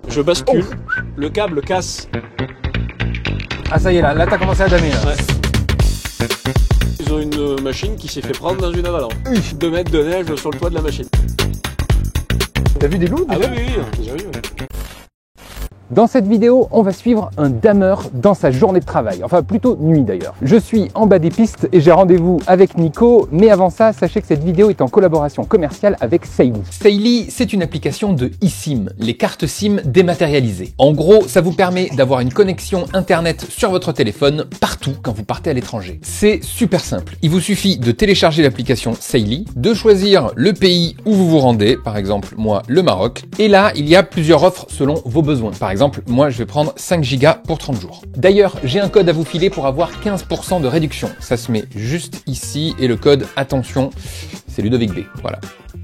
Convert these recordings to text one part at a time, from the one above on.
Je bascule, le câble casse. Ah ça y est là t'as commencé à damer là. Ouais. Ils ont une machine qui s'est fait prendre dans une avalanche. 2 mètres de neige sur le toit de la machine. T'as vu des loups Ah déjà? oui, déjà vu. Ouais. Dans cette vidéo, on va suivre un dameur dans sa journée de travail, enfin plutôt nuit d'ailleurs. Je suis en bas des pistes et j'ai rendez-vous avec Nico, mais avant ça, sachez que cette vidéo est en collaboration commerciale avec Saily. Saily, c'est une application de eSIM, les cartes SIM dématérialisées. En gros, ça vous permet d'avoir une connexion internet sur votre téléphone partout quand vous partez à l'étranger. C'est super simple. Il vous suffit de télécharger l'application Saily, de choisir le pays où vous vous rendez, par exemple moi le Maroc, et là il y a plusieurs offres selon vos besoins. Par exemple, moi je vais prendre 5 Go pour 30 jours. D'ailleurs, j'ai un code à vous filer pour avoir 15% de réduction. Ça se met juste ici et le code, attention, c'est Ludovic B. Voilà.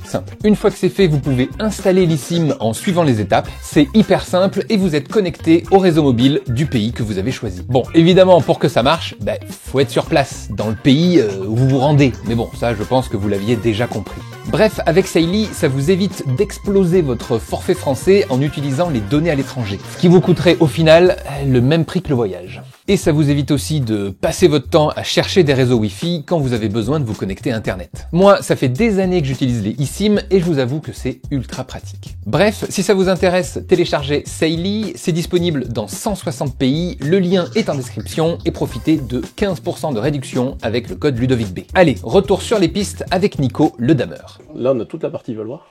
Simple. Une fois que c'est fait, vous pouvez installer l'eSIM en suivant les étapes. C'est hyper simple et vous êtes connecté au réseau mobile du pays que vous avez choisi. Bon, évidemment, pour que ça marche, faut être sur place, dans le pays où vous vous rendez. Mais bon, ça, je pense que vous l'aviez déjà compris. Bref, avec Saily, ça vous évite d'exploser votre forfait français en utilisant les données à l'étranger. Ce qui vous coûterait au final le même prix que le voyage. Et ça vous évite aussi de passer votre temps à chercher des réseaux Wi-Fi quand vous avez besoin de vous connecter à Internet. Moi, ça fait des années que j'utilise les eSIM et je vous avoue que c'est ultra pratique. Bref, si ça vous intéresse, téléchargez Saily, c'est disponible dans 160 pays, le lien est en description et profitez de 15% de réduction avec le code Ludovic B. Allez, retour sur les pistes avec Nico, le dameur. Là, on a toute la partie valoir,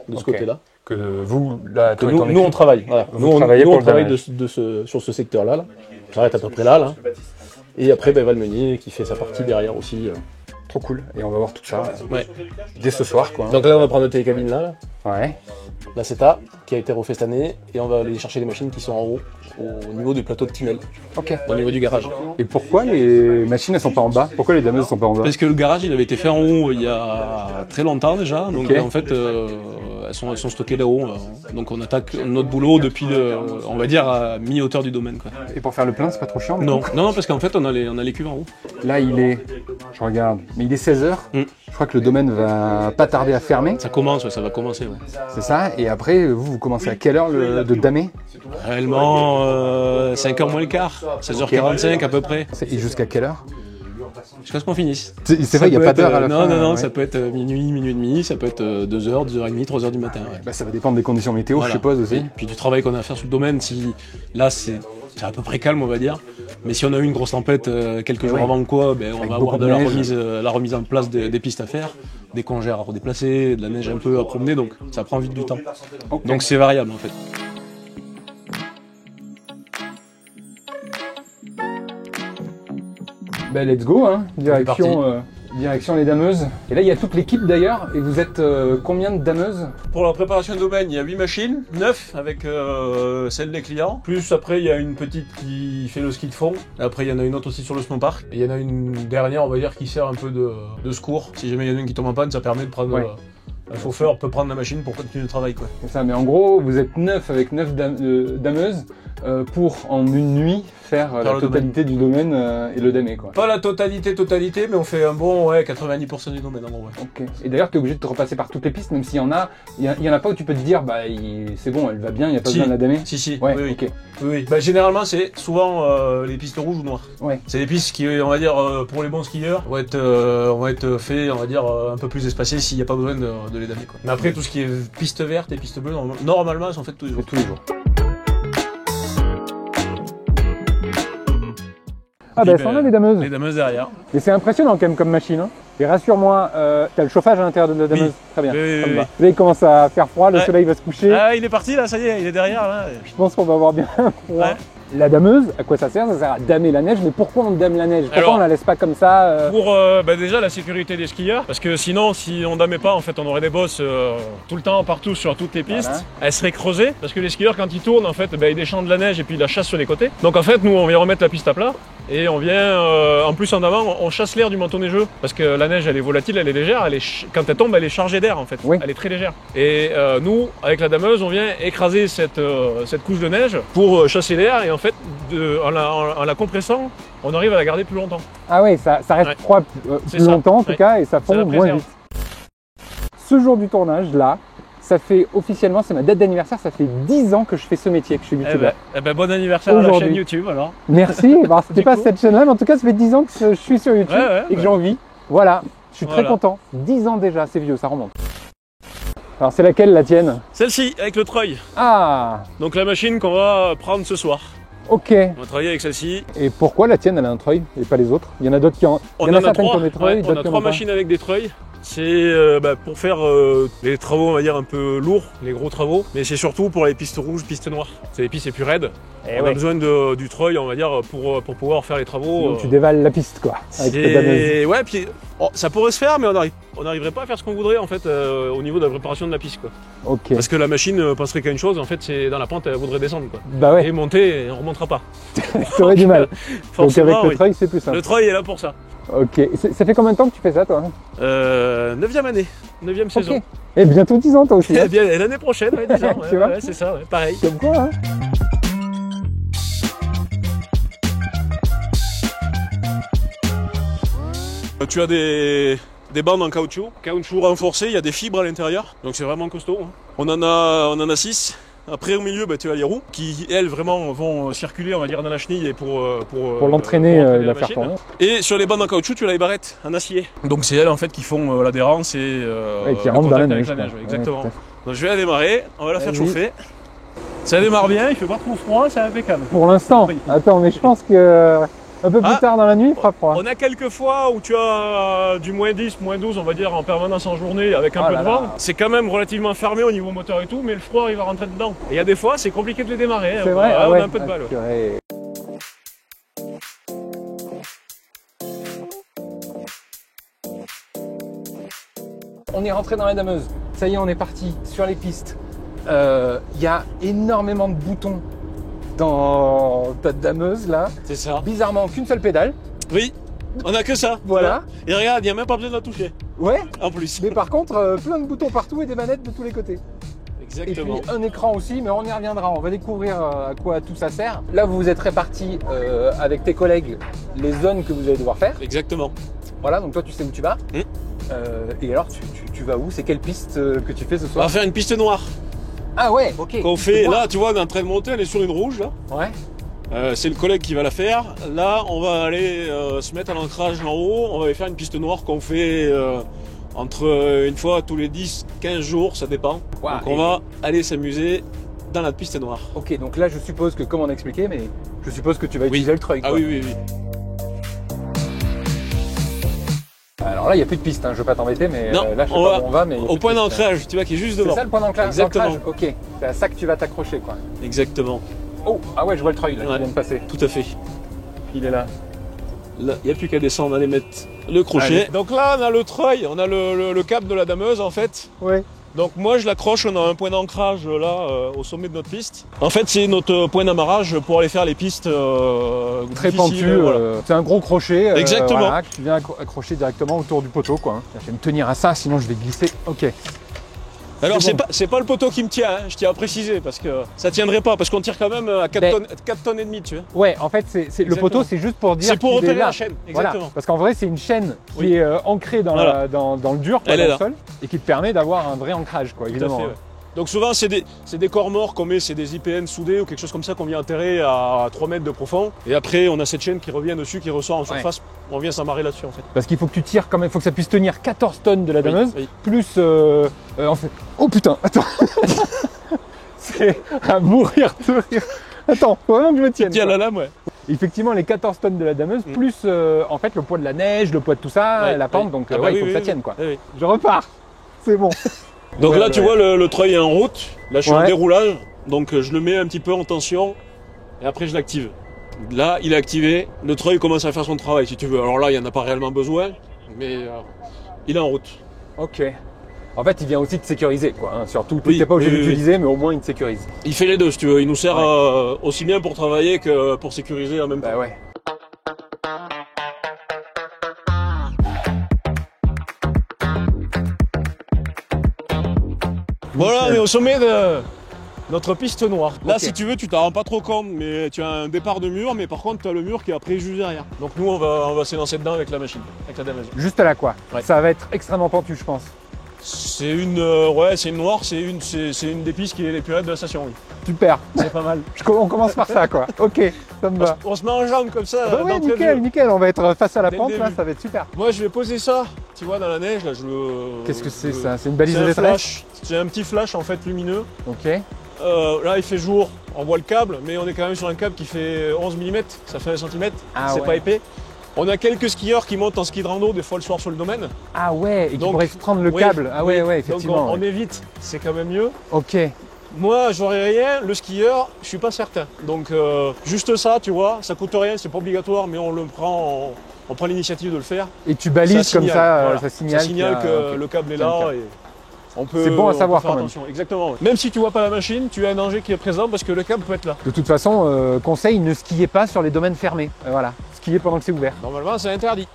de ce côté-là. Que vous, là, Que nous, on travaille. Voilà. Nous, on travaille sur ce secteur-là. Là. On s'arrête à peu près là. Et après, Valmenier qui fait sa partie derrière aussi. Trop cool. Et on va voir tout ça ouais. Dès ce soir, quoi. Donc là, on va prendre notre télécabine là. Ouais. La CETA, qui a été refait cette année. Et on va aller chercher les machines qui sont en haut, au niveau du plateau de tunnel. Ok. Au niveau du garage. Et pourquoi les machines, elles sont pas en bas? Pourquoi les dameuses sont pas en bas? Parce que le garage, il avait été fait en haut il y a très longtemps déjà. Donc en fait, elles sont stockées là-haut. Donc on attaque notre boulot depuis, on va dire, à mi-hauteur du domaine. Quoi. Et pour faire le plein, c'est pas trop chiant? Non, parce qu'en fait, on a les cuves en haut. Là, il est, je regarde, mais il est 16h. Je crois que le domaine va pas tarder à fermer. Ça commence, ça va commencer. Ouais. C'est ça. Et après, vous commencez à quelle heure de damer? Réellement, 5h moins le quart, 16h45 à peu près. Et jusqu'à quelle heure? Jusqu'à ce qu'on finisse. C'est vrai, il n'y a pas d'heure à la fin. Non, ça peut être minuit, minuit et demi, ça peut être 2h, 2h30, 3h du matin. Ouais. Ça va dépendre des conditions météo, voilà. Je suppose aussi. Et puis du travail qu'on a à faire sur le domaine, si là c'est à peu près calme, on va dire. Mais si on a eu une grosse tempête quelques jours avant quoi, on va avoir de la remise en place des pistes à faire, des congères à redéplacer, de la neige un peu à promener, donc ça prend vite du temps. Okay. Donc c'est variable en fait. Let's go, hein. Direction les dameuses. Et là, il y a toute l'équipe d'ailleurs. Et vous êtes combien de dameuses? Pour la préparation de domaine, il y a 8 machines, 9 avec celles des clients. Plus après, il y a une petite qui fait le ski de fond. Et après, il y en a une autre aussi sur le snowpark. Et il y en a une dernière, on va dire, qui sert un peu de secours. Si jamais il y en a une qui tombe en panne, ça permet de prendre... Un chauffeur peut prendre la machine pour continuer le travail. Quoi. C'est ça, mais en gros, vous êtes 9 avec 9 dameuses pour, en une nuit, faire la totalité du domaine et le damer. Quoi. Pas la totalité, mais on fait un bon 90% du domaine en gros. Ouais. Ok. Et d'ailleurs, tu es obligé de te repasser par toutes les pistes, même s'il y en a, il y en a pas où tu peux te dire, c'est bon, elle va bien, il n'y a pas besoin de la damer. Si. Ouais, oui. Okay. Oui. Généralement, c'est souvent les pistes rouges ou noires. Ouais. C'est des pistes qui, on va dire, pour les bons skieurs, vont être faits, on va dire, un peu plus espacées s'il n'y a pas besoin de les damer. Quoi. Mais après, tout ce qui est piste verte et piste bleue, normalement, elles sont faites tous les jours. Ah elles sont là les dameuses. Les dameuses derrière. Et c'est impressionnant quand même comme machine. Hein. Et rassure-moi, t'as le chauffage à l'intérieur de la dameuse. Très bien. Oui. Là il commence à faire froid, le soleil va se coucher. Ah il est parti là, ça y est, il est derrière là. Je pense qu'on va avoir bien froid. Ouais. La dameuse, à quoi ça sert? Ça sert à damer la neige, mais pourquoi on dame la neige? Pourquoi on la laisse pas comme ça Pour déjà la sécurité des skieurs, parce que sinon si on damait pas, en fait on aurait des bosses tout le temps, partout, sur toutes les pistes. Voilà. Elles seraient creusées, parce que les skieurs quand ils tournent, en fait, ils déchantent de la neige et puis ils la chassent sur les côtés. Donc en fait nous on vient remettre la piste à plat, et on vient, en plus en avant, on chasse l'air du manteau neigeux, parce que la neige elle est volatile, elle est légère, quand elle tombe elle est chargée d'air en fait, elle est très légère. Et nous, avec la dameuse, on vient écraser cette couche de neige pour chasser l'air, et en fait, en la compressant, on arrive à la garder plus longtemps. Ah oui, ça reste froid plus longtemps en tout cas, et ça fond moins vite. Ce jour du tournage, là, ça fait officiellement, c'est ma date d'anniversaire, ça fait 10 ans que je fais ce métier, que je suis youtubeur. Bon anniversaire à la chaîne YouTube alors. Merci, bah, c'était pas coup. cette chaîne-là, mais en tout cas, ça fait 10 ans que je suis sur YouTube et que j'en vis. Voilà, je suis très content. 10 ans déjà, c'est vieux, ça remonte. Alors, c'est laquelle la tienne? Celle-ci, avec le treuil. Ah, Donc la machine qu'on va prendre ce soir. ok. On va travailler avec celle-ci. Et pourquoi la tienne, elle a un treuil et pas les autres? Il y en a d'autres qui en... On Il y en a en a certaines qui trois. ont des treuils, Ouais, on d'autres a qui en trois ont pas. machines avec des treuils. C'est pour faire les travaux, on va dire, un peu lourds, les gros travaux. Mais c'est surtout pour les pistes rouges, pistes noires. C'est les pistes les plus raides. Eh On a ouais. besoin du treuil, on va dire, pour pouvoir faire les travaux. Donc, tu dévales la piste, quoi, avec tes dameuses. Ouais, puis ça pourrait se faire, mais on n'arriverait pas à faire ce qu'on voudrait, en fait, au niveau de la préparation de la piste, quoi. Ok. Parce que la machine penserait qu'à une chose, en fait, c'est dans la pente, elle voudrait descendre, quoi. Bah ouais, Et monter, on remontera pas. t'aurais du mal. Donc Forcément, avec le oui. treuil, c'est plus simple. Le treuil est là pour ça. Ok. Ça fait combien de temps que tu fais ça, toi? 9e année, 9e saison. Ok. Et bientôt 10 ans, toi aussi. Eh bien, et l'année prochaine, ouais, 10 ans, Tu vois ouais, c'est ça, ouais, pareil. Comme quoi, hein? Tu as des bandes en caoutchouc renforcé, il y a des fibres à l'intérieur, donc c'est vraiment costaud. Hein. On en a 6. Après, au milieu, tu as les roues qui, elles, vraiment vont circuler, on va dire, dans la chenille et pour l'entraîner, pour la faire tourner. Et sur les bandes en caoutchouc, tu as les barrettes en acier. Donc c'est elles, en fait, qui font l'adhérence et Ouais, qui le rentrent dans la contact neige. avec la neige. quoi. Exactement. Ouais, tout à fait. Donc je vais la démarrer, on va la faire Vas-y. chauffer. Ça démarre bien, il fait pas trop froid, c'est impeccable. Pour l'instant. Oui. Attends, mais je pense que un peu plus Ah. tard dans la nuit, il fera froid. On a quelques fois où tu as du moins 10, moins 12, on va dire, en permanence en journée avec un Oh peu là de vent. là. C'est quand même relativement fermé au niveau moteur et tout, mais le froid il va rentrer dedans. Et il y a des fois, c'est compliqué de les démarrer. C'est hein. vrai, Ouais, ah on ouais. a un peu de balle. Ouais. Purée. On est rentré dans la dameuse. Ça y est, on est parti sur les pistes. Il y a énormément de boutons dans ta dameuse là. C'est ça. Bizarrement, qu'une seule pédale. Oui, on a que ça. Voilà. Et regarde, il n'y a même pas besoin de la toucher. Ouais. En plus. Mais par contre, plein de boutons partout et des manettes de tous les côtés. Et Exactement. puis un écran aussi, mais on y reviendra. On va découvrir à quoi tout ça sert. Là, vous vous êtes répartis avec tes collègues les zones que vous allez devoir faire. Exactement. Voilà, donc toi, tu sais où tu vas. Et alors, tu vas où? C'est quelle piste que tu fais ce On va soir? faire une piste noire. Ah ouais, ok. Qu'on fait, là, tu vois, on est en train de monter, on est sur une rouge là. Ouais. C'est le collègue qui va la faire. Là, on va aller se mettre à l'ancrage en haut. On va aller faire une piste noire qu'on fait entre une fois tous les 10-15 jours, ça dépend. Wow. Donc on va aller s'amuser dans la piste noire. Ok, donc là, je suppose que, comme on a expliqué, mais je suppose que tu vas utiliser le treuil. Ah quoi. oui, oui, oui. Alors là, il n'y a plus de piste, hein. Je ne veux pas t'embêter, mais Non, là, je sais on pas va où on va. Mais il y a Au plus de point piste, hein. d'ancrage, tu vois, qui est juste C'est devant. ça le point d'ancrage? Exactement. Ok, c'est à ça que tu vas t'accrocher, quoi. Exactement, Oh, ah ouais, je vois le treuil là, Ouais. qui vient de passer. tout à fait. Il est là. Là, il n'y a plus qu'à descendre, aller mettre le crochet. Allez. Donc là, on a le treuil, on a le cap de la dameuse en fait. Ouais. Donc moi je l'accroche, on a un point d'ancrage là au sommet de notre piste. En fait c'est notre point d'amarrage pour aller faire les pistes Très difficiles, pentu, voilà. c'est un gros crochet Exactement. voilà, que tu viens accrocher directement autour du poteau, quoi. hein. Je vais me tenir à ça, sinon je vais glisser. Ok. Alors C'est c'est pas le poteau qui me tient, hein, je tiens à préciser parce que ça tiendrait pas parce qu'on tire quand même à 4 tonnes et demie, tu vois. Ouais, en fait, le Exactement. poteau, c'est juste pour dire. C'est pour qu'il est repérer là. la chaîne, Voilà. exactement. Parce qu'en vrai, c'est une chaîne qui Oui. est ancrée dans, Voilà. dans le dur, quoi, Elle dans est le là. sol, et qui te permet d'avoir un vrai ancrage, quoi, Tout à évidemment. fait, hein. ouais. Donc souvent c'est des corps morts qu'on met, c'est des IPN soudés ou quelque chose comme ça qu'on vient enterrer à 3 mètres de profond. Et après on a cette chaîne qui revient dessus, qui ressort en surface, on vient s'amarrer là-dessus en fait. Parce qu'il faut que tu tires quand même, il faut que ça puisse tenir 14 tonnes de la dameuse, Oui, oui. plus en fait. Oh putain, attends. C'est à mourir de rire. Attends, faut vraiment que je me tienne. Tiens quoi. la lame, ouais. Effectivement, les 14 tonnes de la dameuse, plus en fait le poids de la neige, le poids de tout ça, Ouais, la pente, ouais. donc Ah bah ouais, il oui, faut que oui, ça oui. tienne, quoi. Oui, oui. Je repars. C'est bon. Donc Ouais, là, ouais, tu ouais. vois, le treuil est en route. Là, je suis en Ouais. déroulage. Donc, je le mets un petit peu en tension. Et après, je l'active. Là, il est activé. Le treuil commence à faire son travail, si tu veux. Alors là, il n'y en a pas réellement besoin. Mais il est en route. Ok. En fait, il vient aussi te sécuriser, quoi. hein. Surtout, tu Oui, n'es pas obligé oui, oui, d'utiliser, mais au moins il te sécurise. Il fait les deux, si tu veux. Il nous sert Ouais. aussi bien pour travailler que pour sécuriser en même temps. Bah ouais. Voilà, on est au sommet de notre piste noire. Là, Ok. si tu veux, tu t'en rends pas trop compte, mais tu as un départ de mur, mais par contre, tu as le mur qui est après juste derrière. Donc nous, on va s'élancer dedans avec la machine, avec la dameuse. Juste à la quoi. Ouais. Ça va être extrêmement pentu, je pense. C'est une, c'est une noire, c'est une des pistes qui est les plus raides de la station, oui. Super. C'est pas mal. On commence par ça, quoi. Ok, ça me va. On se met en jambe comme ça. Ah bah ouais, d'entrée de nickel, jeu. nickel. On va être face à la Dès le pente, là, début. ça va être super. Moi, je vais poser ça, tu vois, dans la neige, là, Qu'est-ce que c'est ça? C'est une balise C'est de un détresse? flash. C'est un petit flash, en fait, lumineux. Ok. Là, il fait jour, on voit le câble, mais on est quand même sur un câble qui fait 11 mm, ça fait 1 cm, Ah c'est ouais. pas épais. On a quelques skieurs qui montent en ski de rando, des fois le soir sur le domaine. Ah ouais, et qui Donc, pourrait prendre le oui, câble. Ah ouais, oui. ouais, Donc effectivement. on évite, c'est quand même mieux. Ok. Moi, j'aurais rien, le skieur, je suis pas certain. Donc juste ça, tu vois, ça coûte rien, c'est pas obligatoire, mais on le prend, on prend l'initiative de le faire. Et tu balises Ça comme signale, ça, voilà. ça signale, Ça signale qu'il y a- que ok. le câble est Tiens, le là câble. et on peut. C'est bon à on savoir peut faire quand même. attention. Exactement. Ouais. Même si tu vois pas la machine, tu as un danger qui est présent parce que le câble peut être là. De toute façon, conseil, ne skiez pas sur les domaines fermés. Voilà, skiez pendant que c'est ouvert. Normalement, c'est interdit.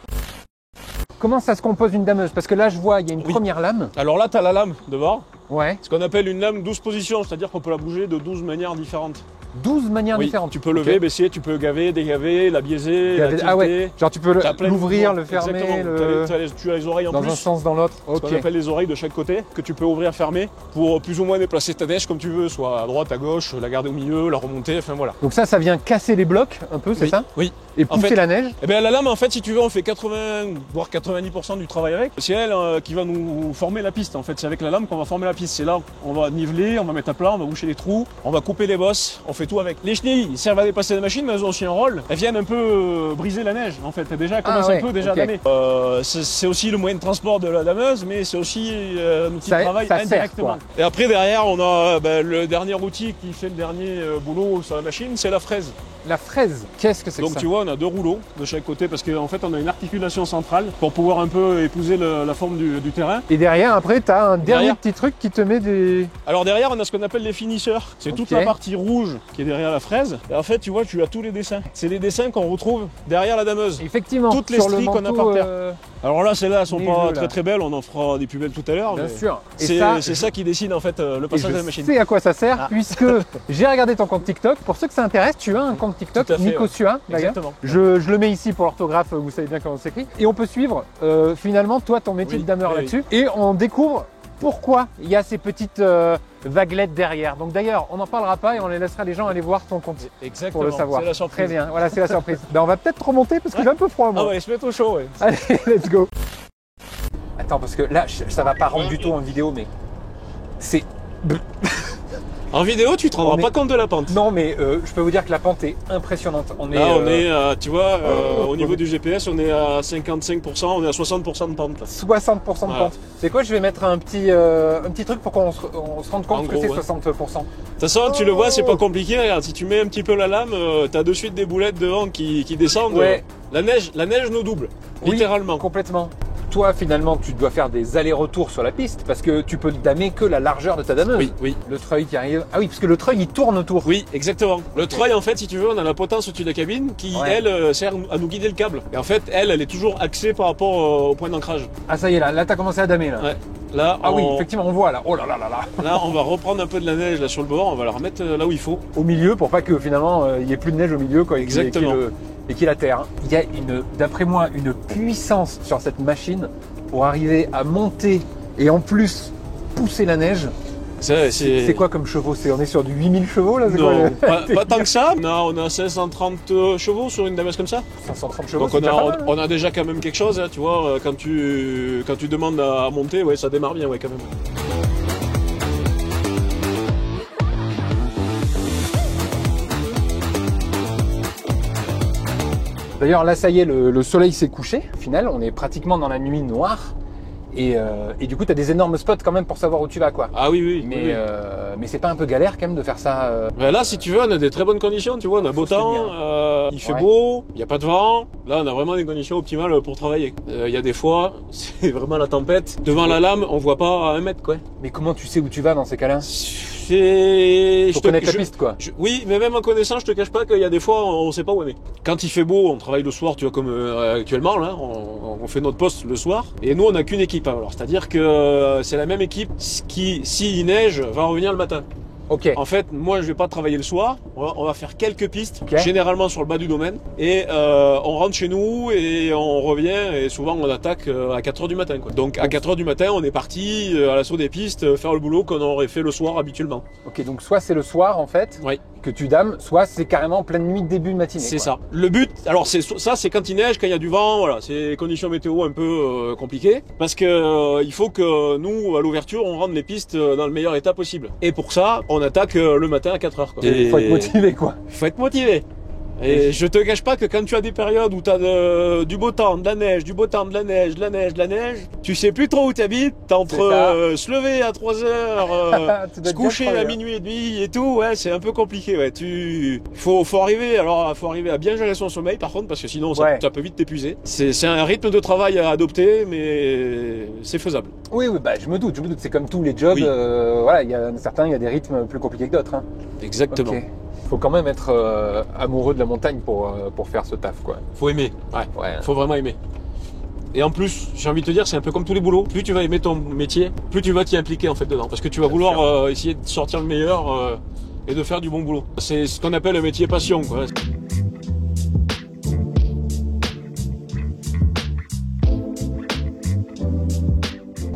Comment ça se compose une dameuse? Parce que là, je vois, il y a une Oui. première lame. Alors là, tu as la lame devant, Ouais. ce qu'on appelle une lame 12 positions, c'est-à-dire qu'on peut la bouger de 12 manières différentes. 12 manières Oui, différentes. tu peux lever, Ok. baisser, tu peux gaver, dégaver, la biaiser, la tilter. Ah ouais, genre tu peux T'as plein de l'ouvrir, mouvements. le fermer, Exactement. Tu as les oreilles en dans plus. un sens, dans l'autre. Ce qu'on Ok. appelle les oreilles de chaque côté, que tu peux ouvrir, fermer, pour plus ou moins déplacer ta neige comme tu veux, soit à droite, à gauche, la garder au milieu, la remonter, enfin voilà. Donc ça vient casser les blocs un peu, c'est Oui, ça? Oui. Et En pousser fait- la neige. Eh bien la lame, en fait, si tu veux, on fait 80 voire 90% du travail avec. C'est elle qui va nous former la piste. En fait, c'est avec la lame qu'on va former la piste. C'est là on va niveler, on va mettre à plat, on va boucher les trous, on va couper les bosses, on fait tout avec. Les chenilles ils servent à dépasser la machine, mais elles ont aussi un rôle. Elles viennent un peu briser la neige. En fait, déjà, elles commencent ouais, un peu déjà ok. à damer. C'est aussi le moyen de transport de la dameuse, mais c'est aussi un outil Ça- de travail ça sert, indirectement. quoi. Et après, derrière, on a le dernier outil qui fait le dernier boulot sur la machine, c'est la fraise. La fraise, qu'est-ce que c'est que Donc ça? tu vois, on a deux rouleaux de chaque côté parce qu'en fait on a une articulation centrale pour pouvoir un peu épouser la forme du terrain. Et derrière, après, tu as un dernier Derrière. petit truc qui te met des... Alors derrière on a ce qu'on appelle les finisseurs. C'est toute Ok. la partie rouge qui est derrière la fraise. Et en fait tu vois, tu as tous les dessins. C'est les dessins qu'on retrouve derrière la dameuse. Effectivement, Toutes les sur le stries qu'on a manteau, par terre. Alors là celles-là elles sont neigeux, pas là. très très belles, on en fera des plus belles tout à l'heure. bien mais sûr. Et C'est ça qui décide en fait le et passage de la je machine. sais à quoi ça sert, Ah. puisque j'ai regardé ton compte TikTok. Pour ceux que ça intéresse, tu as un compte TikTok, Tout à fait, Nico ouais. Sua, d'ailleurs. Exactement. Je le mets ici pour l'orthographe, vous savez bien comment ça s'écrit. Et on peut suivre finalement toi ton métier Oui, de dameur oui, là-dessus. Et on découvre pourquoi il y a ces petites vaguelettes derrière. Donc d'ailleurs, on n'en parlera pas et on les laissera les gens aller voir ton compte Exactement. pour le savoir. C'est la surprise. Très bien, voilà, c'est la surprise. Ben, on va peut-être remonter parce que j'ai un peu froid moi. Ah ouais, se mettre au chaud, ouais. Allez, let's go. Attends, parce que là, ça va pas rendre du tout en vidéo, mais c'est... En vidéo, tu te rendras On est- pas compte de la pente. Non, mais je peux vous dire que la pente est impressionnante. On est, Là, on est, tu vois, au niveau du GPS, on est à 55%, on est à 60% de pente. Là. 60% de Voilà. pente. C'est quoi? Je vais mettre un petit truc pour qu'on se rende compte En que gros, c'est ouais. 60%. De toute façon, tu le vois, c'est pas compliqué. Regarde, si tu mets un petit peu la lame, t'as de suite des boulettes devant qui descendent. Ouais. La neige nous double, Oui, littéralement. Complètement. Toi, finalement, tu dois faire des allers-retours sur la piste parce que tu peux damer que la largeur de ta dameuse. Oui, oui. Le treuil qui arrive. Ah oui, parce que le treuil il tourne autour. Oui, exactement. Le treuil, en fait, si tu veux, on a la potence au-dessus de la cabine qui, Ouais. elle, sert à nous guider le câble. Et en fait, elle est toujours axée par rapport au point d'ancrage. Ah ça y est, là t'as commencé à damer là. Ouais. Là, Ah oui, on, effectivement, on voit là. Oh là là là là. là, on va reprendre un peu de la neige là sur le bord, on va la remettre là où il faut. Au milieu pour pas que finalement il y ait plus de neige au milieu quoi. Exactement. Et qu'il y ait la terre. Il y a d'après moi, une puissance sur cette machine pour arriver à monter et en plus pousser la neige. C'est quoi comme chevaux? On est sur du 8000 chevaux là? C'est quoi, Non, le- pas tant que ça. On a 530 chevaux sur une dameuse comme ça. 530 chevaux. Donc c'est déjà pas mal, hein. on a déjà quand même quelque chose, hein, tu vois, quand tu demandes à monter, ouais, ça démarre bien, ouais, quand même. D'ailleurs là ça y est, le soleil s'est couché. Au final, on est pratiquement dans la nuit noire. Et du coup, tu as des énormes spots quand même pour savoir où tu vas quoi. Ah oui, oui. Mais, oui. mais c'est pas un peu galère quand même de faire ça Ben là, si tu veux, on a des très bonnes conditions, tu vois, on a beau se temps, tenir. il fait Ouais. beau, il n'y a pas de vent. Là, on a vraiment des conditions optimales pour travailler. Il y a des fois, c'est vraiment la tempête. Devant la lame, on voit pas à 1 mètre, quoi. Mais comment tu sais où tu vas dans ces cas-là? C'est... Faut connaître la piste quoi. Oui, mais même en connaissant, je te cache pas qu'il y a des fois, on sait pas où on est. Quand il fait beau, on travaille le soir, tu vois, comme actuellement, là, on fait notre poste le soir. Et nous, on n'a qu'une équipe. Alors, c'est-à-dire que c'est la même équipe qui, s'il neige, va revenir le matin. Ok. En fait, moi, je vais pas travailler le soir. On va faire quelques pistes, Ok. généralement sur le bas du domaine. Et on rentre chez nous et on revient. Et souvent, on attaque à 4 heures du matin, quoi. Donc, à 4 heures du matin, on est parti à l'assaut des pistes, faire le boulot qu'on aurait fait le soir habituellement. Ok, donc soit c'est le soir en fait Oui. que tu dames, soit c'est carrément pleine nuit, début de matinée. C'est quoi. ça. Le but, alors c'est quand il neige, quand il y a du vent, voilà, c'est conditions météo un peu compliquées, parce que il faut que nous, à l'ouverture, on rende les pistes dans le meilleur état possible. Et pour ça, on attaque le matin à 4 heures. Quoi. Il faut être motivé quoi. Faut être motivé. Et je te cache pas que quand tu as des périodes où tu as du beau temps, de la neige, du beau temps, de la neige, de la neige, de la neige, tu sais plus trop où tu habites, t'es entre se lever à 3 heures, se coucher à minuit et demi et tout, ouais, c'est un peu compliqué, ouais. Faut arriver, faut arriver à bien gérer son sommeil par contre, parce que sinon ça peut vite t'épuiser. C'est un rythme de travail à adopter, mais c'est faisable. Oui, bah je me doute, c'est comme tous les jobs, voilà, il y a des rythmes plus compliqués que d'autres. Hein. Exactement. Okay. Faut quand même être amoureux de la montagne pour faire ce taf quoi. Faut aimer, ouais. Faut vraiment aimer. Et en plus, j'ai envie de te dire, c'est un peu comme tous les boulots. Plus tu vas aimer ton métier, plus tu vas t'y impliquer en fait dedans. Parce que tu vas vouloir essayer de sortir le meilleur et de faire du bon boulot. C'est ce qu'on appelle un métier passion, quoi.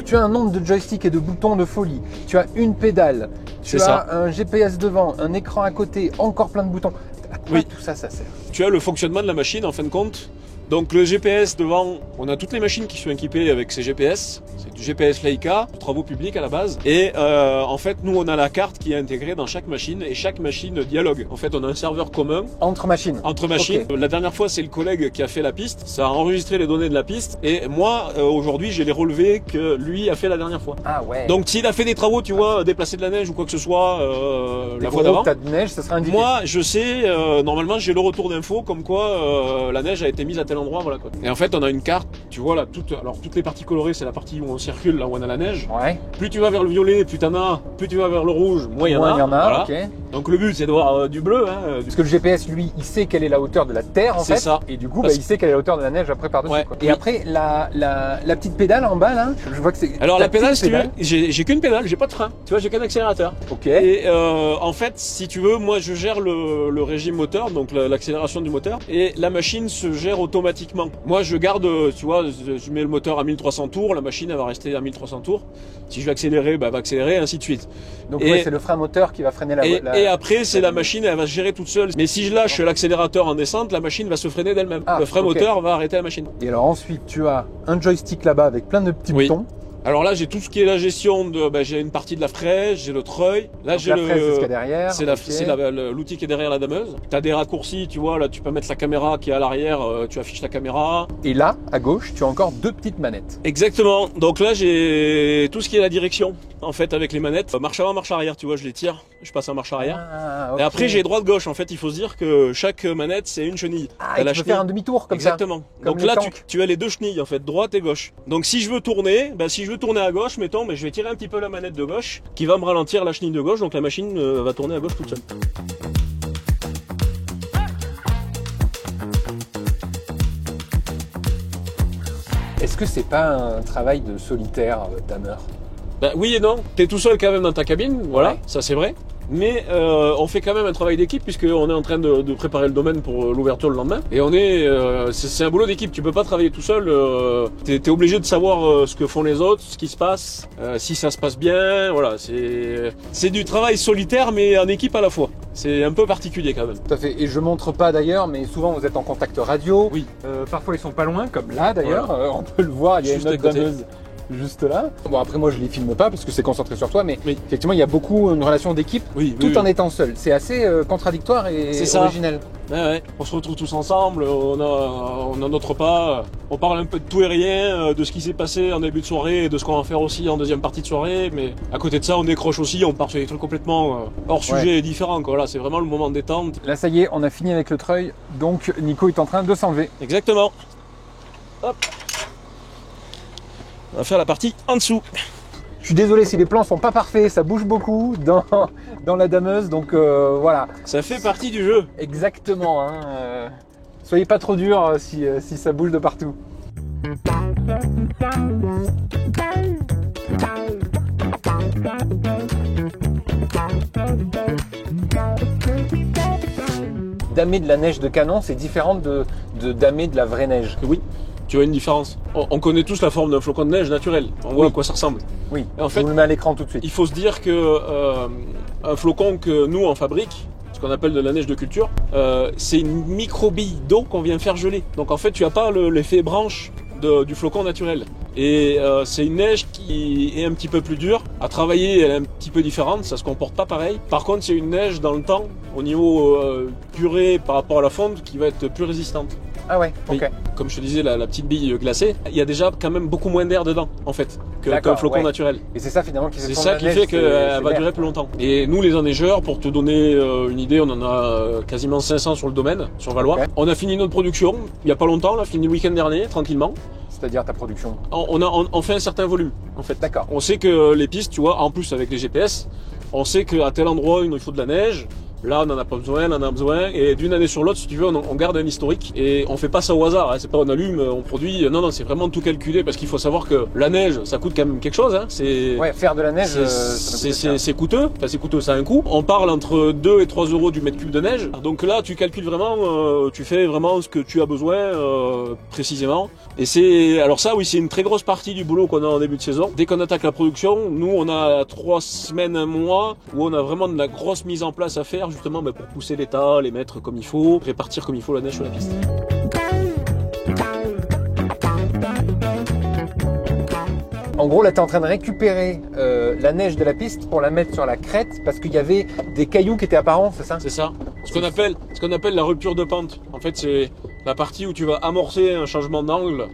Tu as un nombre de joysticks et de boutons de folie. Tu as une pédale. Tu as un GPS devant, un écran à côté, encore plein de boutons. À quoi tout ça sert? Tu as le fonctionnement de la machine en fin de compte. Donc le GPS devant, on a toutes les machines qui sont équipées avec ces GPS. C'est du GPS Leica, travaux publics à la base. Et en fait, nous on a la carte qui est intégrée dans chaque machine et chaque machine dialogue. En fait, on a un serveur commun. Entre machines. Entre machines. Okay. La dernière fois, c'est le collègue qui a fait la piste. Ça a enregistré les données de la piste. Et moi, aujourd'hui, j'ai les relevés que lui a fait la dernière fois. Ah ouais. Donc s'il a fait des travaux, tu vois, déplacer de la neige ou quoi que ce soit, la fois d'avant. T'as de neige, ça sera indiqué. Moi, je sais, normalement, j'ai le retour d'info comme quoi la neige a été mise à tel endroit, voilà quoi. Et en fait, on a une carte, tu vois là, toutes les parties colorées, c'est la partie où on circule, là où on a la neige. Ouais. Plus tu vas vers le violet, plus t'en as, plus tu vas vers le rouge, moins il y en a. Voilà. Ok. Donc le but, c'est de voir du bleu. Hein, Parce que le GPS, lui, il sait quelle est la hauteur de la terre, en fait. C'est ça. Et du coup, il sait quelle est la hauteur de la neige après par-dessus. Ouais. Et après, la petite pédale en bas, là, je vois que c'est... Alors la pédale, si tu veux, j'ai qu'une pédale, j'ai pas de frein. Tu vois, j'ai qu'un accélérateur. Ok. Et en fait, si tu veux, moi, je gère le régime moteur, donc l'accélération du moteur. Et la machine se gère automatiquement. Moi, je garde, tu vois, je mets le moteur à 1300 tours, la machine, elle va rester à 1300 tours. Si je vais accélérer, elle va accélérer, ainsi de suite. Donc c'est le frein moteur qui va freiner la... Et après, c'est la machine, elle va se gérer toute seule. Mais si je lâche l'accélérateur en descente, la machine va se freiner d'elle-même. Le frein moteur va arrêter la machine. Et alors ensuite, tu as un joystick là-bas avec plein de petits boutons. Alors là, j'ai tout ce qui est la gestion de, j'ai une partie de la fraise, j'ai le treuil. Là, j'ai la fraise, c'est ce qu'il y a derrière. C'est l'outil qui est derrière la dameuse. Tu as des raccourcis, tu vois, là, tu peux mettre la caméra qui est à l'arrière, tu affiches la caméra. Et là, à gauche, tu as encore deux petites manettes. Exactement. Donc là, j'ai tout ce qui est la direction, en fait, avec les manettes. Marche avant, marche arrière, tu vois, je les tire, je passe en marche arrière. Ah, okay. Et après, j'ai droite-gauche. En fait, il faut se dire que chaque manette, c'est une chenille. Ah, et tu peux faire un demi-tour comme ça. Exactement. Donc là, tu as les deux chenilles, en fait, droite et gauche. Donc si je veux tourner, si je veux tourner à gauche, mettons, je vais tirer un petit peu la manette de gauche, qui va me ralentir la chenille de gauche, donc la machine va tourner à gauche toute seule. Est-ce que c'est pas un travail de solitaire, dameur? Oui et non. T'es tout seul quand même dans ta cabine, voilà, ça c'est vrai. Mais on fait quand même un travail d'équipe puisqu'on est en train de préparer le domaine pour l'ouverture le lendemain. Et c'est un boulot d'équipe, tu peux pas travailler tout seul. T'es obligé de savoir ce que font les autres, ce qui se passe, si ça se passe bien. Voilà, c'est du travail solitaire mais en équipe à la fois. C'est un peu particulier quand même. Tout à fait. Et je montre pas d'ailleurs, mais souvent vous êtes en contact radio. Oui. Parfois ils sont pas loin, comme là d'ailleurs. Voilà. On peut le voir, il y a une autre dameuse juste là. Bon, après moi je les filme pas parce que c'est concentré sur toi, mais effectivement il y a beaucoup une relation d'équipe tout en étant seul. C'est assez contradictoire et original. Ouais. On se retrouve tous ensemble, on a notre repas, on parle un peu de tout et rien, de ce qui s'est passé en début de soirée et de ce qu'on va faire aussi en deuxième partie de soirée, mais à côté de ça on décroche aussi, on part sur des trucs complètement hors sujet et différents. Voilà, c'est vraiment le moment de détente. Là ça y est, on a fini avec le treuil, donc Nico est en train de s'enlever. Exactement. Hop. On va faire la partie en dessous. Je suis désolé si les plans sont pas parfaits, ça bouge beaucoup dans la dameuse, donc voilà. Ça fait partie du jeu. Exactement. Soyez pas trop dur si ça bouge de partout. Damer de la neige de canon, c'est différent de damer de la vraie neige. Oui, tu vois une différence. On connaît tous la forme d'un flocon de neige naturel. On voit à quoi ça ressemble. Oui, et en fait, je vous le mets à l'écran tout de suite. Il faut se dire que un flocon que nous on fabrique, ce qu'on appelle de la neige de culture, c'est une micro-bille d'eau qu'on vient faire geler. Donc en fait, tu n'as pas l'effet branche du flocon naturel. Et c'est une neige qui est un petit peu plus dure. À travailler, elle est un petit peu différente, ça se comporte pas pareil. Par contre, c'est une neige dans le temps, au niveau durée par rapport à la fonte, qui va être plus résistante. Ah ouais, ok. Oui. Comme je te disais, la petite bille glacée, il y a déjà quand même beaucoup moins d'air dedans, en fait, qu'un flocon naturel. Et c'est ça finalement qui C'est ça qui fait qu'elle va durer plus longtemps. Et nous, les enneigeurs, pour te donner une idée, on en a quasiment 500 sur le domaine, sur Valois. Okay. On a fini notre production il n'y a pas longtemps, on a fini le week-end dernier, tranquillement. C'est-à-dire ta production? On fait un certain volume, en fait. D'accord. On sait que les pistes, tu vois, en plus avec les GPS, on sait qu'à tel endroit, il faut de la neige. Là, on n'en a pas besoin, là, on en a besoin. Et d'une année sur l'autre, si tu veux, on garde un historique. Et on fait pas ça au hasard. Hein. C'est pas on allume, on produit. Non, c'est vraiment tout calculé. Parce qu'il faut savoir que la neige, ça coûte quand même quelque chose. Hein. Ouais, faire de la neige, c'est coûteux. Enfin, c'est coûteux, ça a un coût. On parle entre 2 et 3 euros du mètre cube de neige. Donc là, tu calcules vraiment, tu fais vraiment ce que tu as besoin précisément. Et alors ça, oui, c'est une très grosse partie du boulot qu'on a en début de saison. Dès qu'on attaque la production, nous, on a 3 semaines, un mois, où on a vraiment de la grosse mise en place à faire, justement pour pousser les tas, les mettre comme il faut, répartir comme il faut la neige sur la piste. En gros, là, tu es en train de récupérer la neige de la piste pour la mettre sur la crête parce qu'il y avait des cailloux qui étaient apparents, c'est ça? C'est ça. Ce qu'on appelle la rupture de pente. En fait, c'est la partie où tu vas amorcer un changement d'angle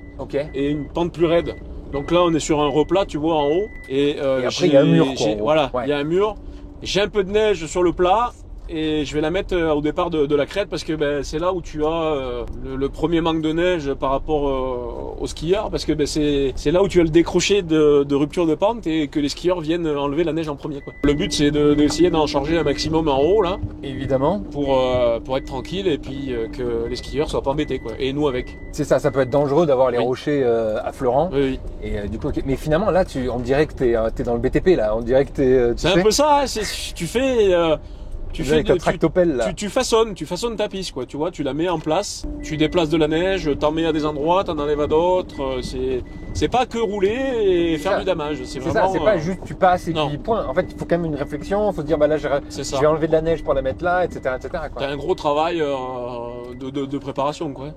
et une pente plus raide. Donc là, on est sur un replat, tu vois, en haut. Et après, il y a un mur. Voilà, il y a un mur. J'ai un peu de neige sur le plat. Et je vais la mettre au départ de la crête parce que c'est là où tu as le premier manque de neige par rapport aux skieurs, parce que c'est là où tu as le décroché de rupture de pente et que les skieurs viennent enlever la neige en premier, quoi. Le but c'est d'essayer d'en charger un maximum en haut là, évidemment, pour être tranquille et puis que les skieurs soient pas embêtés, quoi. Et nous avec. C'est ça, ça peut être dangereux d'avoir les rochers affleurants. Oui. Et du coup, mais finalement là, on dirait que t'es dans le BTP là, on dirait que t'es. C'est un peu ça, tu fais. Tu façonnes ta piste, quoi. Tu vois, tu la mets en place, tu déplaces de la neige, t'en mets à des endroits, t'en enlèves à d'autres. C'est pas que rouler et faire du damage. C'est vraiment. Ça, c'est pas juste tu passes et puis point. En fait, il faut quand même une réflexion. Il faut se dire, là, je vais enlever de la neige pour la mettre là, etc., etc. T'as un gros travail de préparation, quoi.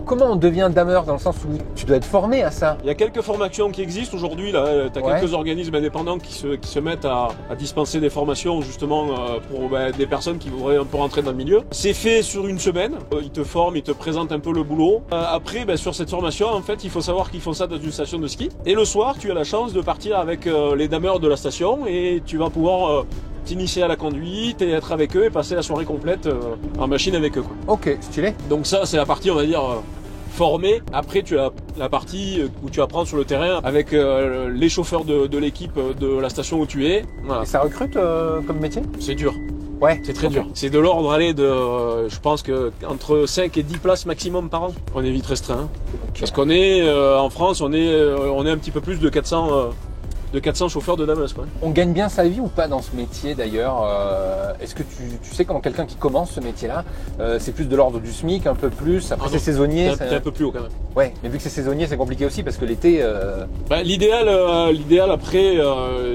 Comment on devient dameur dans le sens où tu dois être formé à ça? Il y a quelques formations qui existent aujourd'hui. Là, tu as quelques organismes indépendants qui se mettent à dispenser des formations justement pour des personnes qui voudraient un peu rentrer dans le milieu. C'est fait sur une semaine. Ils te forment, ils te présentent un peu le boulot. Après, sur cette formation, en fait, il faut savoir qu'ils font ça dans une station de ski. Et le soir, tu as la chance de partir avec les dameurs de la station et tu vas pouvoir t'initier à la conduite et être avec eux et passer la soirée complète en machine avec eux, quoi. Ok, stylé. Donc ça, c'est la partie, on va dire, formée. Après, tu as la partie où tu apprends sur le terrain avec les chauffeurs de l'équipe de la station où tu es. Voilà. Et ça recrute comme métier? C'est dur. Ouais. C'est très dur. C'est de l'ordre, je pense que entre 5 et 10 places maximum par an. On est vite restreint. Parce qu'on est, en France, on est un petit peu plus de 400 chauffeurs de dameuse, quoi. On gagne bien sa vie ou pas dans ce métier d'ailleurs? Est-ce que tu sais comment quelqu'un qui commence ce métier-là, c'est plus de l'ordre du SMIC, un peu plus, après c'est saisonnier? T'es un peu plus haut quand même. Ouais, mais vu que c'est saisonnier, c'est compliqué aussi parce que l'été... L'idéal après,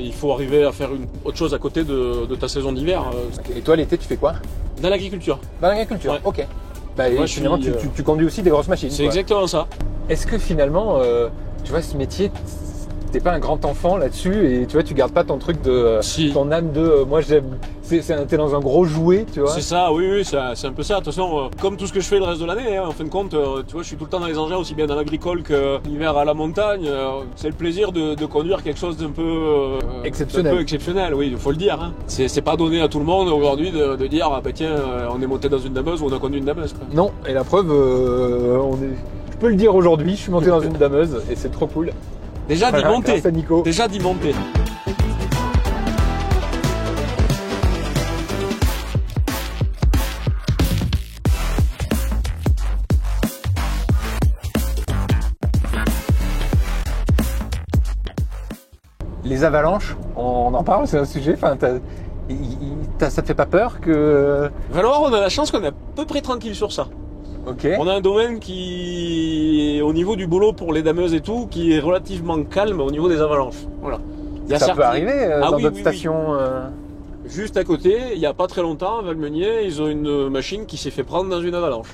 il faut arriver à faire autre chose à côté de ta saison d'hiver. Et toi l'été tu fais quoi? Dans l'agriculture. Dans l'agriculture, ouais. Ok. Moi, finalement tu conduis aussi des grosses machines. C'est exactement ça. Est-ce que finalement, tu vois, ce métier... T'es pas un grand enfant là-dessus et tu vois, tu gardes pas ton truc de ton âme de moi j'aime. T'es dans un gros jouet, tu vois. C'est ça, oui, c'est un peu ça. De toute façon, comme tout ce que je fais le reste de l'année, en fin de compte, tu vois, je suis tout le temps dans les engins, aussi bien dans l'agricole que l'hiver à la montagne. C'est le plaisir de conduire quelque chose d'un peu exceptionnel, oui, il faut le dire. Hein. C'est pas donné à tout le monde aujourd'hui de dire tiens, on est monté dans une dameuse ou on a conduit une dameuse, quoi. Non, et la preuve, je peux le dire aujourd'hui, je suis monté dans une dameuse et c'est trop cool. Déjà d'y monter. Grâce à Nico. Déjà d'y monter. Les avalanches, on en parle, c'est un sujet. Enfin, Ça te fait pas peur que... Alors on a la chance qu'on est à peu près tranquille sur ça. Ok. On a un domaine qui, au niveau du boulot pour les dameuses et tout, qui est relativement calme au niveau des avalanches. Voilà. Ça peut arriver dans oui, d'autres oui, stations. Juste à côté, il n'y a pas très longtemps, à Valmeunier, ils ont une machine qui s'est fait prendre dans une avalanche.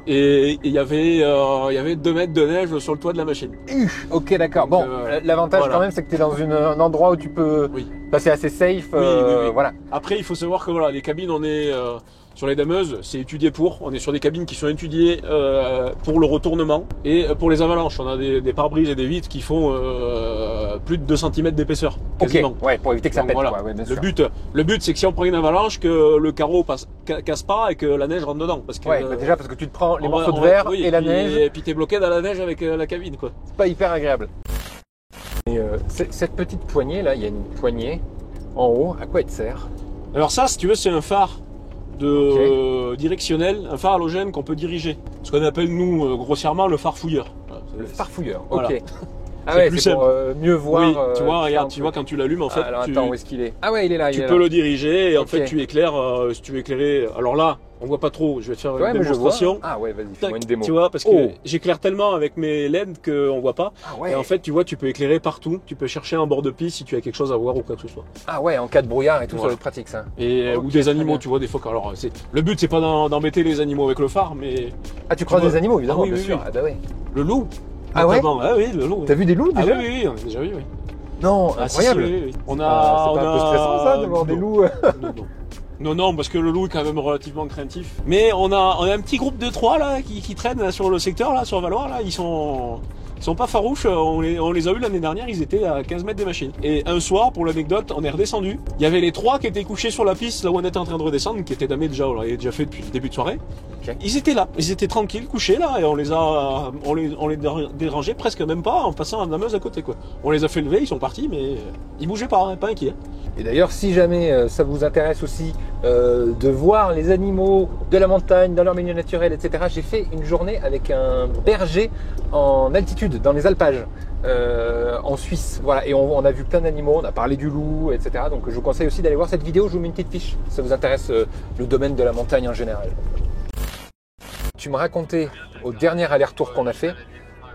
Et il y avait 2 mètres de neige sur le toit de la machine. Ok, d'accord. Bon, l'avantage voilà. quand même, c'est que tu es dans un endroit où tu peux passer assez safe. Oui. Voilà. Après, il faut savoir que voilà, les cabines, on est sur les dameuses, c'est étudié pour. On est sur des cabines qui sont étudiées pour le retournement et pour les avalanches. On a des pare-brises et des vitres qui font plus de 2 cm d'épaisseur. Quasiment. Ok, ouais, pour éviter que ça Donc, pète. voilà. Quoi, ouais, bien Le sûr. but, c'est que si on prend une avalanche, que le carreau casse pas et que la neige rentre dedans. Parce que, Ouais, bah déjà parce que tu te prends les morceaux de verre et la neige. Et puis t'es bloqué dans la neige avec la cabine, quoi. C'est pas hyper agréable. Et cette petite poignée là, il y a une poignée en haut. À quoi elle te sert? Alors ça, si tu veux, c'est un phare directionnel, un phare halogène qu'on peut diriger. Ce qu'on appelle, nous, grossièrement, le phare fouilleur. Le phare fouilleur, Voilà. ok. Ah ouais, plus c'est pour mieux voir. Oui, tu vois, regarde, tu vois quand tu l'allumes, en fait, alors attends, où est-ce qu'il est? Ah ouais, il est là. tu peux le diriger et en Ok. fait, tu éclaires, si tu veux éclairer. Alors là, on voit pas trop, je vais te faire Ouais, une mais je vois. démonstration. Ah ouais, vas-y, Tac, fais-moi une démo. tu vois, parce que Oh. j'éclaire tellement avec mes LED qu'on voit pas. Ah ouais. Et en fait, tu vois, tu peux éclairer partout. Tu peux chercher un bord de piste si tu as quelque chose à voir ou quoi que ce soit. Ah ouais, en cas de brouillard et tout, ça Voilà. va être pratique ça. Et Ok, ou des très animaux, bien. tu vois, des fois. Alors, le but, c'est pas d'embêter les animaux avec le phare, mais Ah, tu crois vois. des animaux, évidemment, Ah oui, bien oui, sûr. oui. Ah bah ouais. le loup. Ah ouais? notamment. Ah oui, le loup. T'as vu des loups Ah déjà? oui, oui, on a déjà vu, oui. Non, Ah, incroyable. si, oui. On a. C'est pas un peu stressant ça, de voir des Non. loups? Non, parce que le loup est quand même relativement craintif. Mais on a un petit groupe de 3 là qui traînent là, sur le secteur là, sur Valois là, ils sont pas farouches. On les a eu l'année dernière, ils étaient à 15 mètres des machines. Et un soir, pour l'anecdote, on est redescendu. Il y avait les 3 qui étaient couchés sur la piste là où on était en train de redescendre, qui étaient damés déjà, on l'avait déjà fait depuis le début de soirée. Ok. Ils étaient là, ils étaient tranquilles, couchés là, et on les dérangeait presque même pas en passant la Meuse à côté quoi. On les a fait lever, ils sont partis, mais ils bougeaient pas, hein, pas inquiets. Et d'ailleurs, si jamais ça vous intéresse aussi de voir les animaux de la montagne dans leur milieu naturel, etc., j'ai fait une journée avec un berger en altitude, dans les alpages, en Suisse. Voilà, et on a vu plein d'animaux, on a parlé du loup, etc. Donc je vous conseille aussi d'aller voir cette vidéo, je vous mets une petite fiche, si ça vous intéresse le domaine de la montagne en général. Tu me racontais au dernier aller-retour qu'on a fait,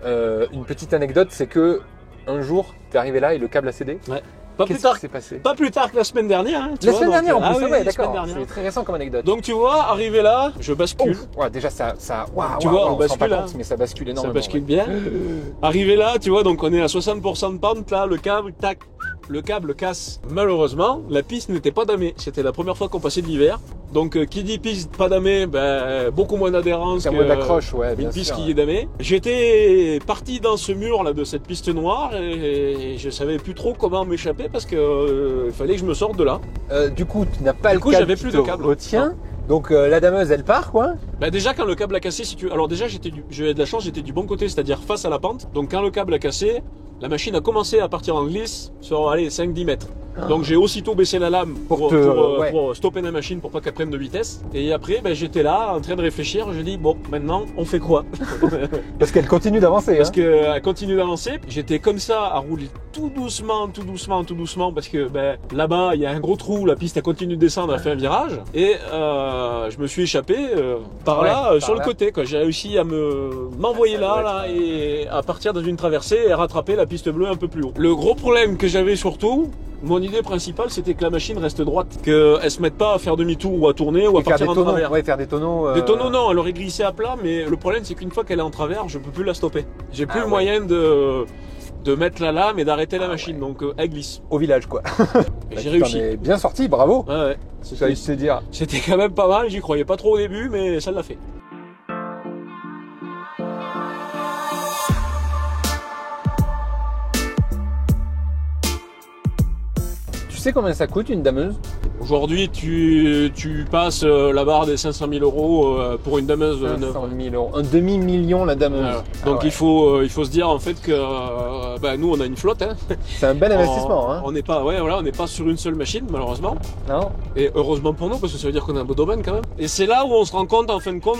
une petite anecdote, c'est que un jour, tu es arrivé là et le câble a cédé. Ouais. Pas plus Qu'est-ce tard. qui s'est passé? Pas plus tard que la semaine dernière. Hein, tu La vois, semaine donc, dernière en plus, ah oui, ouais, la semaine d'accord. dernière. C'est très récent comme anecdote. Donc tu vois, arrivé là, je bascule. Ouais, déjà ça waouh, Tu vois, on on se rend pas bascule, compte, hein. mais ça bascule Ça énormément. bascule ouais. bien. Arrivé là, tu vois, donc on est à 60% de pente là, le câble, tac. Le câble casse. Malheureusement, la piste n'était pas damée. C'était la première fois qu'on passait de l'hiver. Donc, qui dit piste pas damée, ben, beaucoup moins d'adhérence C'est que moins d'accroche, ouais, bien une piste sûr. qui est damée. J'étais parti dans ce mur là de cette piste noire et je savais plus trop comment m'échapper parce que il fallait que je me sorte de là. Du coup, tu n'as pas Du le coup, câble j'avais qui plus te de câble. retient. Donc la dameuse, elle part quoi. Ben déjà quand le câble a cassé, si tu alors déjà j'avais de la chance, j'étais du bon côté, c'est-à-dire face à la pente. Donc quand le câble a cassé, la machine a commencé à partir en glisse sur allez 5-10 mètres. Donc j'ai aussitôt baissé la lame pour stopper la machine pour pas qu'elle prenne de vitesse. Et après ben, j'étais là en train de réfléchir, je dis bon maintenant on fait quoi? Parce qu'elle continue d'avancer. Parce Hein. qu'elle continue d'avancer. J'étais comme ça à rouler tout doucement parce que ben, là-bas il y a un gros trou, la piste elle continue de descendre, elle fait un virage. Et je me suis échappé par Ouais, là par sur là. le côté. Quoi. J'ai réussi à m'envoyer là et à partir dans une traversée et rattraper la piste bleue un peu plus haut. Le gros problème que j'avais surtout, mon idée principale, c'était que la machine reste droite, qu'elle se mette pas à faire demi-tour ou à tourner ou à Et faire partir des en tonneaux. travers. Ouais, faire des tonneaux. Des tonneaux, non, elle aurait glissé à plat, mais le problème, c'est qu'une fois qu'elle est en travers, je peux plus la stopper. J'ai plus Ah le ouais. moyen de mettre la lame et d'arrêter la Ah machine, ouais. donc elle glisse. Au village quoi. Et j'ai Tu réussi. t'en es bien sorti, bravo. Ouais. Ça il se dire. C'était quand même pas mal, j'y croyais pas trop au début, mais ça l'a fait. Tu sais combien ça coûte une dameuse? Aujourd'hui, tu passes la barre des 500 000 euros pour une dameuse neuve. 500 000 euros. Un demi-million la dameuse. Voilà. Ah Donc ouais. il faut se dire en fait que bah, nous on a une flotte. Hein. C'est un bel investissement. Hein. On n'est pas, ouais, voilà, on n'est pas sur une seule machine malheureusement. Non. Et heureusement pour nous, parce que ça veut dire qu'on a un beau domaine quand même. Et c'est là où on se rend compte, en fin de compte,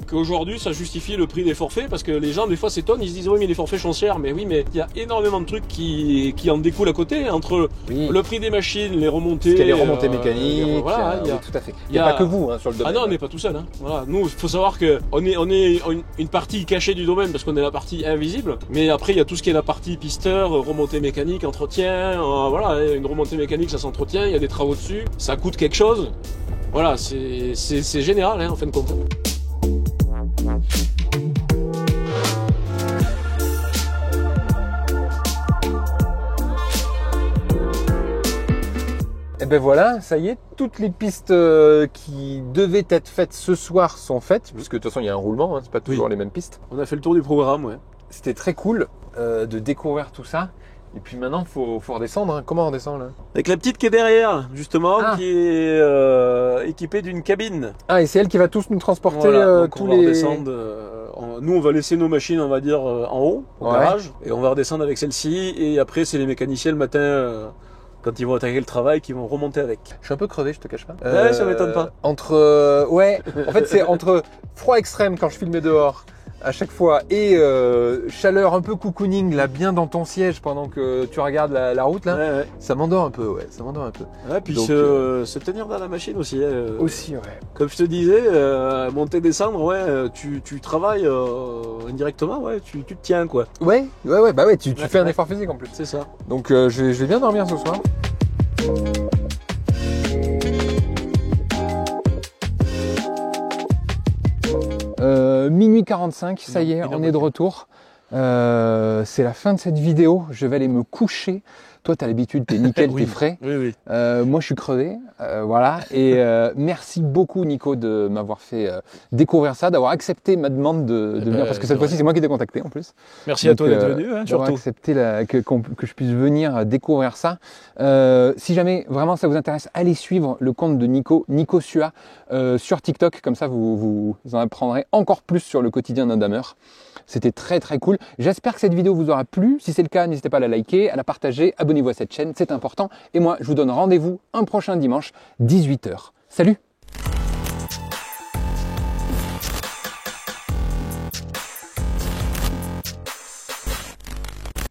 qu'aujourd'hui, ça justifie le prix des forfaits, parce que les gens, des fois, s'étonnent, ils se disent, oui, mais les forfaits sont chers. Mais oui, mais il y a énormément de trucs qui en découlent à côté, entre Oui. le prix des des machines, les remontées. Parce qu'il y a les remontées mécaniques, voilà, oui, tout à fait. Il y n'y a a pas que vous sur le domaine. Ah non, on n'est pas tout seul. Hein. Voilà. Nous, il faut savoir qu'on est une partie cachée du domaine parce qu'on est la partie invisible. Mais après, il y a tout ce qui est la partie pisteur, remontée mécanique, entretien. Voilà, une remontée mécanique, ça s'entretient, il y a des travaux dessus, ça coûte quelque chose. Voilà, c'est général hein, en fin de compte. Et ben voilà, ça y est, toutes les pistes qui devaient être faites ce soir sont faites, puisque de toute façon il y a un roulement, hein, c'est pas toujours les mêmes pistes. On a fait le tour du programme, ouais. C'était très cool de découvrir tout ça. Et puis maintenant, faut redescendre. Hein. Comment on redescend là? Avec la petite qui est derrière, justement, qui est équipée d'une cabine. Ah, et c'est elle qui va tous nous transporter voilà, tous on va les... redescendre, nous, on va laisser nos machines, on va dire, en haut, au garage. Et on va redescendre avec celle-ci. Et après, c'est les mécaniciens le matin... quand ils vont attaquer le travail, qui vont remonter avec. Je suis un peu crevé, je te cache pas. Ouais, ça m'étonne pas. Ouais, en fait c'est entre froid extrême quand je filmais dehors à chaque fois et chaleur un peu cocooning là bien dans ton siège pendant que tu regardes la route là, ouais. Ça m'endort un peu, ça m'endort un peu. Ouais, puis donc, se tenir dans la machine aussi. Aussi, ouais. Comme je te disais, monter, descendre, ouais, tu travailles indirectement, ouais, tu te tiens quoi. Ouais, tu fais un effort physique en plus. C'est ça. Donc je vais bien dormir ce soir. Minuit 45, ça y est, on est de retour. C'est la fin de cette vidéo. Je vais aller me coucher. Toi, tu as l'habitude, tu es nickel, oui. tu es frais. Oui. Moi, je suis crevé. Voilà. Et merci beaucoup, Nico, de m'avoir fait découvrir ça, d'avoir accepté ma demande de venir. Parce que cette fois-ci, c'est moi qui t'ai contacté en plus. Merci donc, à toi d'être venu, hein, d'avoir surtout. accepté que je puisse venir découvrir ça. Si jamais vraiment ça vous intéresse, allez suivre le compte de Nico Sua sur TikTok. Comme ça, vous en apprendrez encore plus sur le quotidien d'un dameur. C'était très très cool. J'espère que cette vidéo vous aura plu. Si c'est le cas, n'hésitez pas à la liker, à la partager, abonnez-vous à cette chaîne, c'est important. Et moi, je vous donne rendez-vous un prochain dimanche, 18 h. Salut!